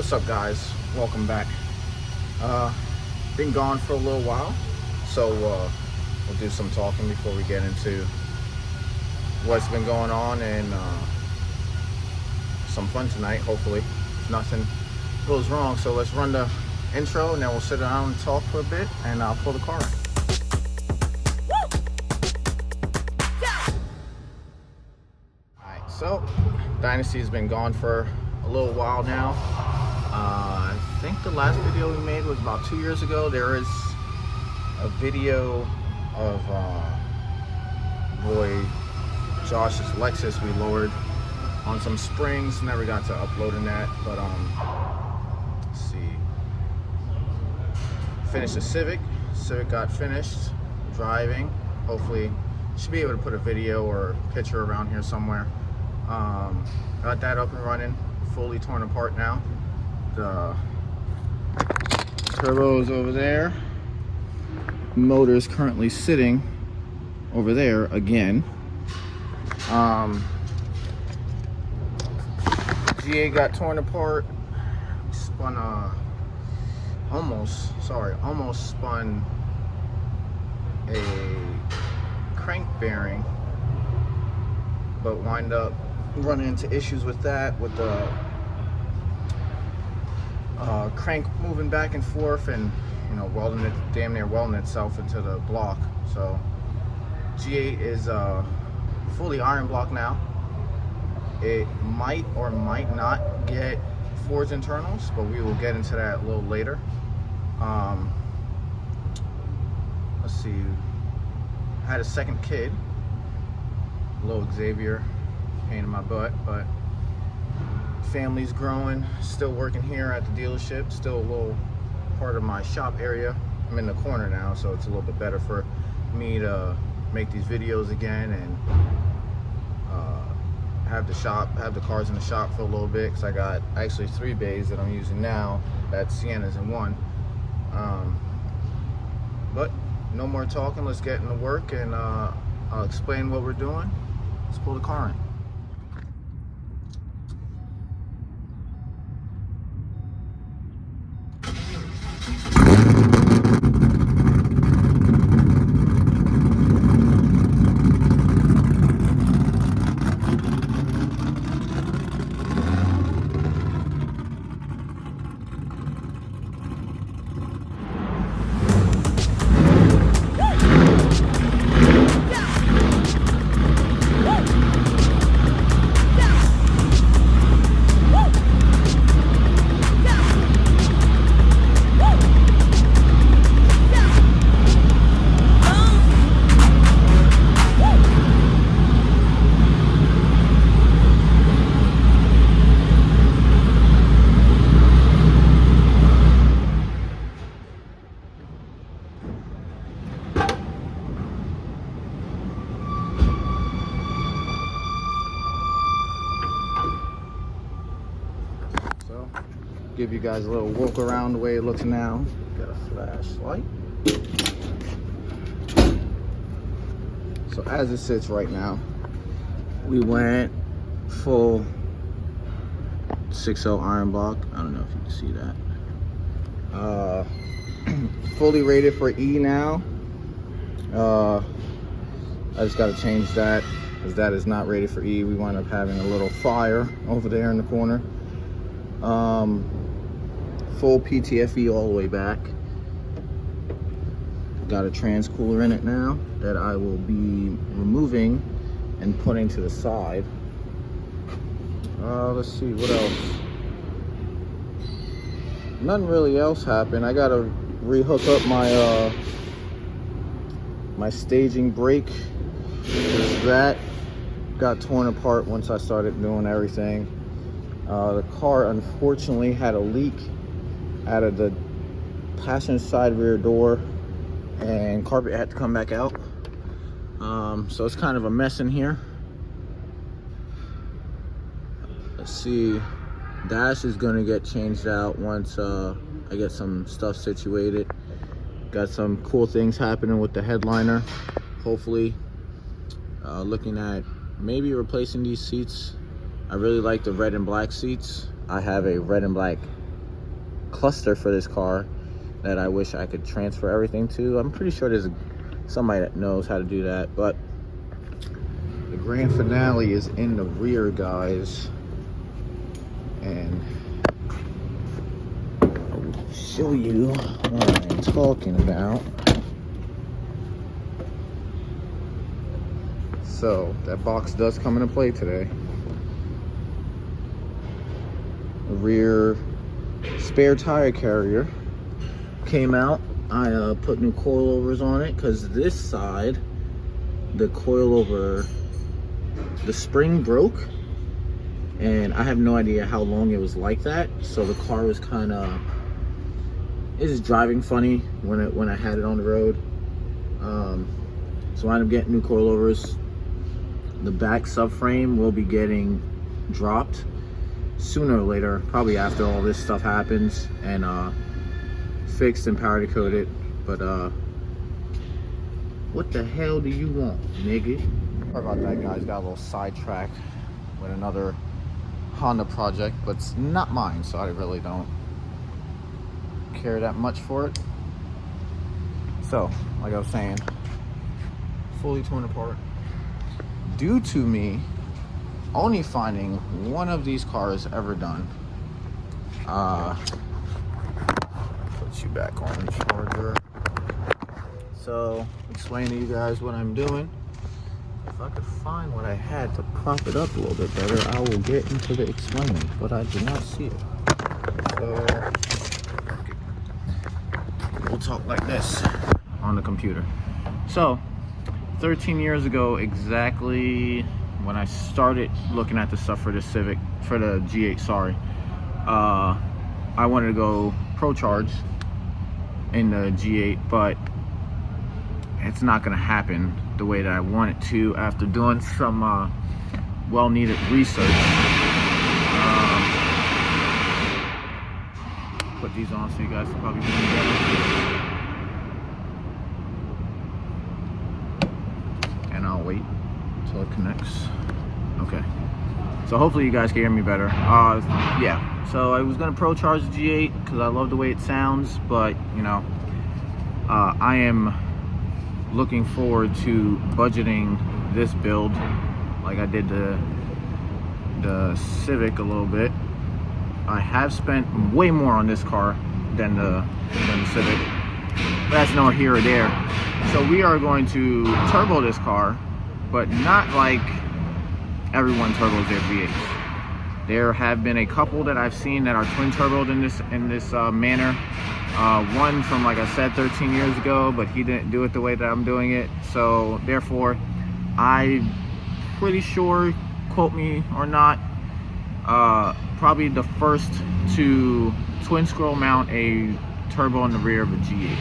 What's up, guys? Welcome back. Been gone for a little while, so we'll do some talking before we get into what's been going on and some fun tonight, hopefully, if nothing goes wrong. So let's run the intro and then we'll sit down and talk for a bit, and I'll pull the car in. Alright, so Dynasty's been gone for a little while now. I think the last video we made was about 2 years ago. There is a video of boy Josh's Lexus we lowered on some springs. Never got to uploading that, but let's see. Finished the Civic. Civic got finished driving. Hopefully, should be able to put a video or picture around here somewhere. Got that up and running, fully torn apart now. The turbo is over there. Motor is currently sitting over there again. GA got torn apart. Spun almost spun a crank bearing, but wind up running into issues with that, with the crank moving back and forth, and welding it, damn near welding itself into the block. So G8 is fully iron block now. It might or might not get forged internals, but we will get into that a little later. Let's see, had a second kid, little Xavier, pain in my butt, but family's growing. Still working here at the dealership, still a little part of my shop area. I'm in the corner now, so it's a little bit better for me to make these videos again and have the cars in the shop for a little bit, because I got actually 3 bays that I'm using now. That Sienna's in one. But no more talking, let's get into work, and I'll explain what we're doing. Let's pull the car in. Give you guys a little walk around the way it looks now. Got a flashlight. So as it sits right now, we went full 6.0 iron block. I don't know if you can see that. Fully rated for E now. I just got to change that, because that is not rated for E. We wound up having a little fire over there in the corner. Full PTFE all the way back. Got a trans cooler in it now that I will be removing and putting to the side. Let's see what else. Nothing really else happened. I gotta rehook up my my staging brake. That got torn apart once I started doing everything. The car unfortunately had a leak out of the passenger side rear door, and carpet had to come back out. So it's kind of a mess in here. Let's see, dash is gonna get changed out once I get some stuff situated. Got some cool things happening with the headliner, hopefully. Looking at maybe replacing these seats. I really like the red and black seats. I have a red and black cluster for this car that I wish I could transfer everything to. I'm pretty sure there's somebody that knows how to do that, but the grand finale is in the rear, guys, and I will show you what I'm talking about. So that box does come into play today. The rear spare tire carrier came out. I put new coilovers on it because this side, the coilover, the spring broke, and I have no idea how long it was like that. So the car was kind of, it was driving funny when I had it on the road. So I ended up getting new coilovers. The back subframe will be getting dropped sooner or later, probably after all this stuff happens, and fixed and powder coated. But what the hell do you want, nigga? Sorry about that, guys. Got a little sidetracked with another Honda project, but it's not mine, so I really don't care that much for it. So, like I was saying, fully torn apart due to me only finding one of these cars ever done. Put you back on the charger. So, explain to you guys what I'm doing. If I could find what I had to prop it up a little bit better, I will get into the explaining, but I do not see it. So, we'll talk like this on the computer. So, 13 years ago exactly, when I started looking at the stuff for the Civic, for the G8, sorry, I wanted to go Pro Charge in the G8, but it's not gonna happen the way that I want it to after doing some well-needed research. Put these on so you guys can probably see them better. And I'll wait until it connects. Okay. So hopefully you guys can hear me better. Yeah. So I was gonna Pro Charge the G8 because I love the way it sounds, but you know, I am looking forward to budgeting this build like I did the Civic a little bit. I have spent way more on this car than the Civic, but that's nor here or there. So we are going to turbo this car, but not like everyone turbos their V8s. There have been a couple that I've seen that are twin turboed in this manner. One from, like I said, 13 years ago, but he didn't do it the way that I'm doing it. So therefore, I'm pretty sure, quote me or not, probably the first to twin scroll mount a turbo in the rear of a G8.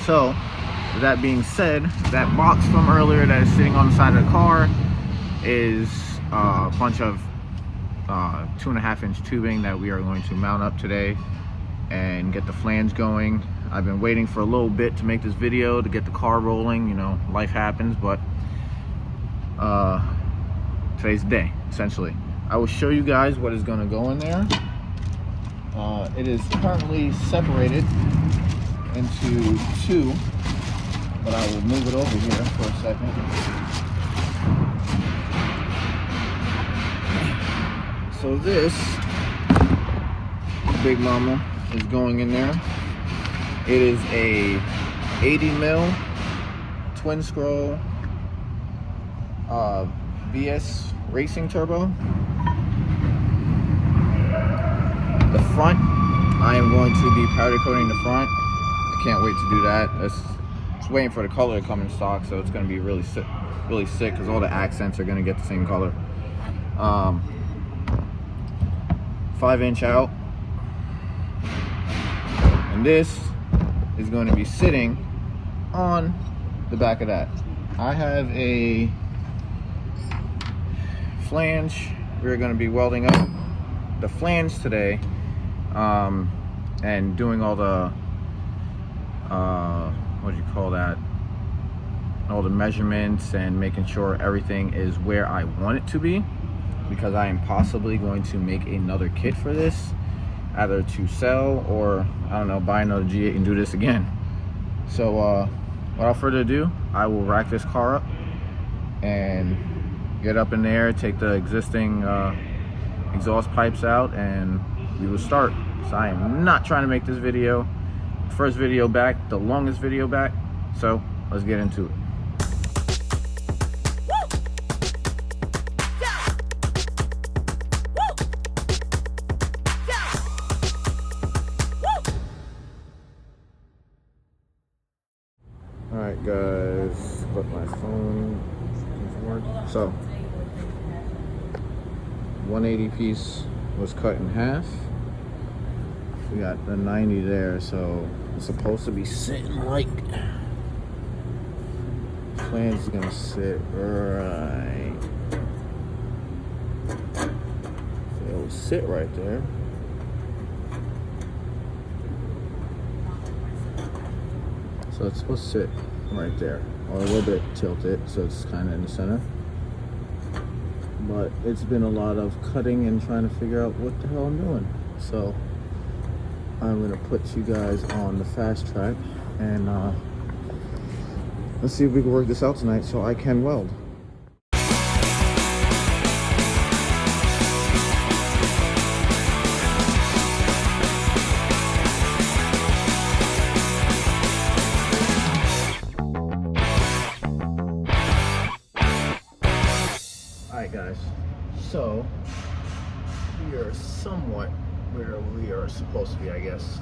So with that being said, that box from earlier that is sitting on the side of the car is a bunch of 2.5-inch tubing that we are going to mount up today and get the flange going. I've been waiting for a little bit to make this video to get the car rolling. You know, life happens, but today's the day, essentially. I will show you guys what is going to go in there. It is currently separated into two, but I will move it over here for a second. So this big mama is going in there. It is a 80 mil twin scroll VS racing turbo. The front, I am going to be powder coating the front. I can't wait to do that. Just waiting for the color to come in stock, so it's going to be really sick because all the accents are going to get the same color. 5-inch out, and this is going to be sitting on the back of that. I have a flange. We're going to be welding up the flange today, and doing all the what do you call that, all the measurements and making sure everything is where I want it to be, because I am possibly going to make another kit for this either to sell or, I don't know, buy another G8 and do this again. So without further ado, I will rack this car up and get up in there, take the existing exhaust pipes out, and we will start. So I am not trying to make this video first video back, the longest video back, so let's get into it. Alright guys, but my phone doesn't work. So 180 piece was cut in half. We got the 90 there, so it's supposed to be sitting like, flange is gonna sit right. So it'll sit right there. So it's supposed to sit right there, or a little bit tilted, so it's kind of in the center. But it's been a lot of cutting and trying to figure out what the hell I'm doing. So I'm gonna put you guys on the fast track, and let's see if we can work this out tonight so I can weld. Alright guys, so we are somewhat where we are supposed to be, I guess.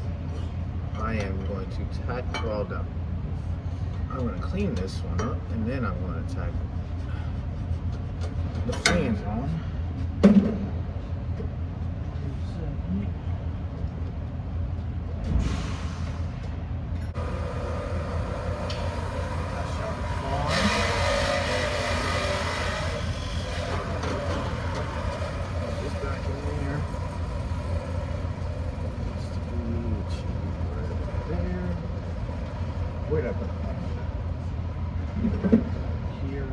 I am going to tack weld up. I'm going to clean this one up, and then I'm going to tack the flange on. Where'd I put it? Here.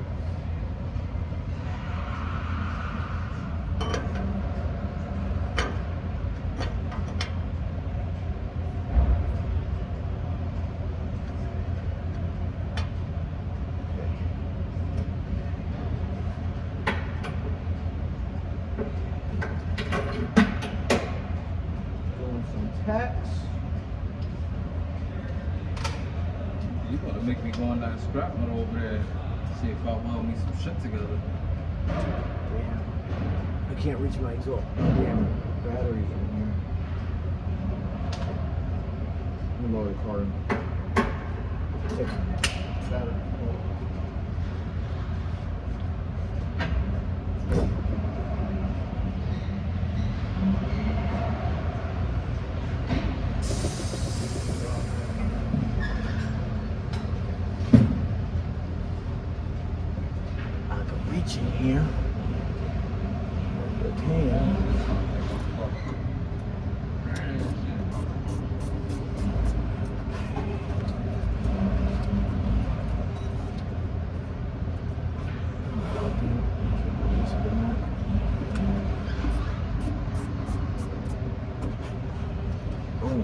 Doing some tacks. You gotta make me go on that scrap metal over there to see if I weld me some shit together. Damn. I can't reach my exhaust. Damn. Batteries in here. Let me lower the car in. Battery. Reach in here. Boom.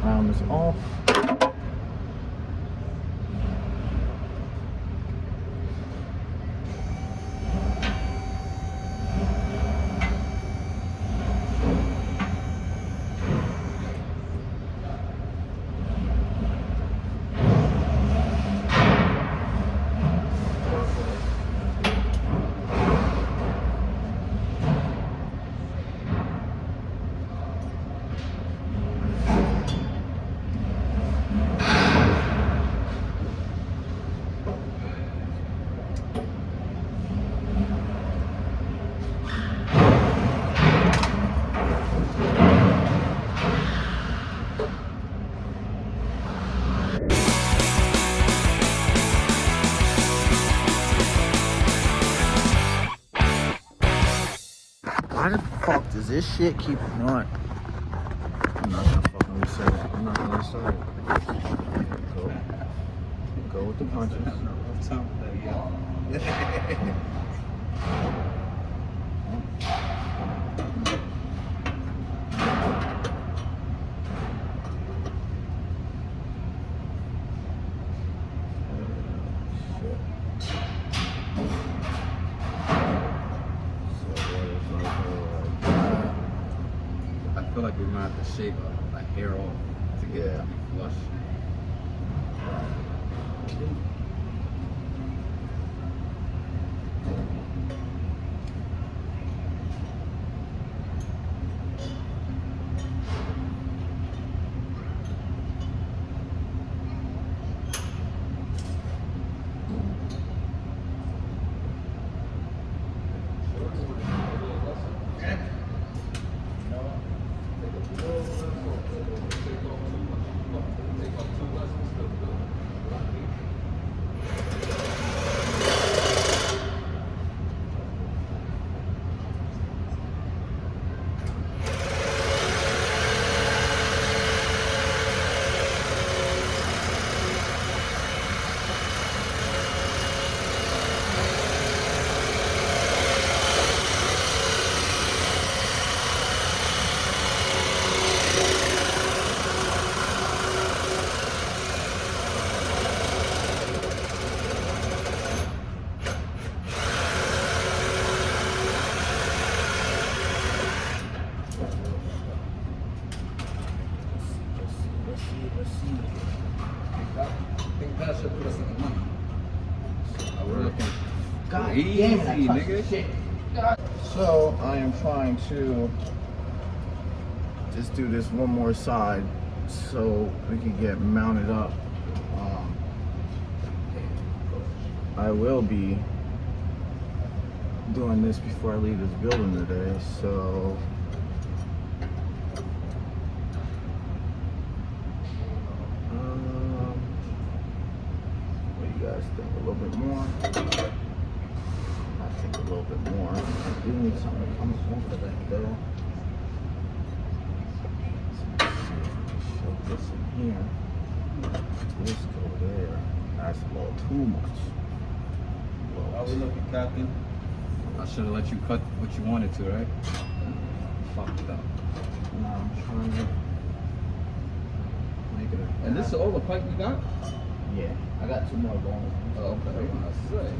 Round this off. Why the fuck does this shit keep going? I'm not gonna fucking reset it. I'm not gonna restart it. Go with the punches. like we're gonna have to shave a hair off to get it Yeah. to be flush. Let's see. I think that should put us in the money. We're looking God easy, damn it, I touched nigga. the shit. So I am trying to just do this one more side so we can get mounted up. I will be doing this before I leave this building today, so what do you guys think? A little bit more? I think a little bit more. I do need something to come over that though. So let's see if we shove this in here. This go there. That's a little too much. How we looking, Captain? I should have let you cut what you wanted to, right? Fucked up. No, I'm trying to make it a. And this is all the pipe you got? Yeah, I got 2 more going. Oh, okay. I say.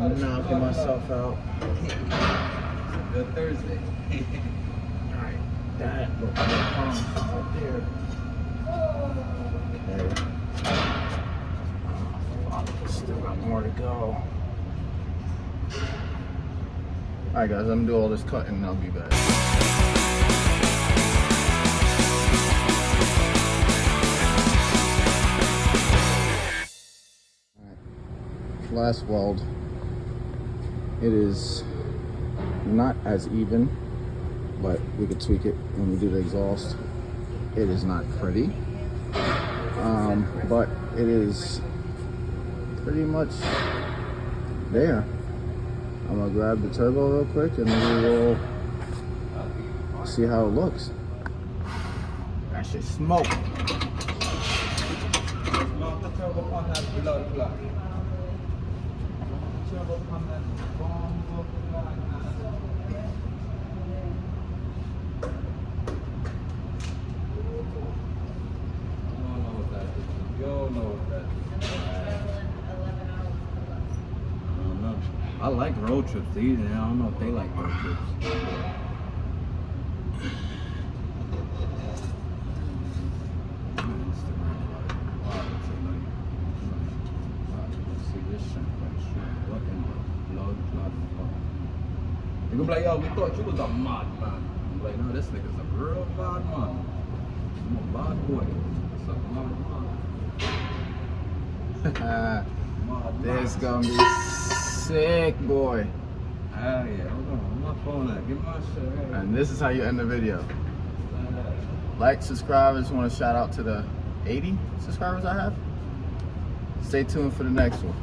Knocking myself out. Good Thursday. Alright, that looks like right there. Okay. Fuck, still got more to go. Alright guys, I'm gonna do all this cutting and I'll be back. Last weld, it is not as even, but we could tweak it when we do the exhaust. It is not pretty, but it is pretty much there. I'm gonna grab the turbo real quick and we will see how it looks. That shit smoke. I like road trips. These, and I don't know if they like road trips. See this shit, like, what in the blood? blood fuck. You gonna be like, yo, we thought you was a mad man. I'm like, no, this nigga's a real bad man. I'm a bad boy. What's up, mad man? This gonna be sick, boy. Ah, yeah, hold on. My phone at. Give my shit. Right. And this is how you end the video. Like, subscribe. I just want to shout out to the 80 subscribers I have. Stay tuned for the next one.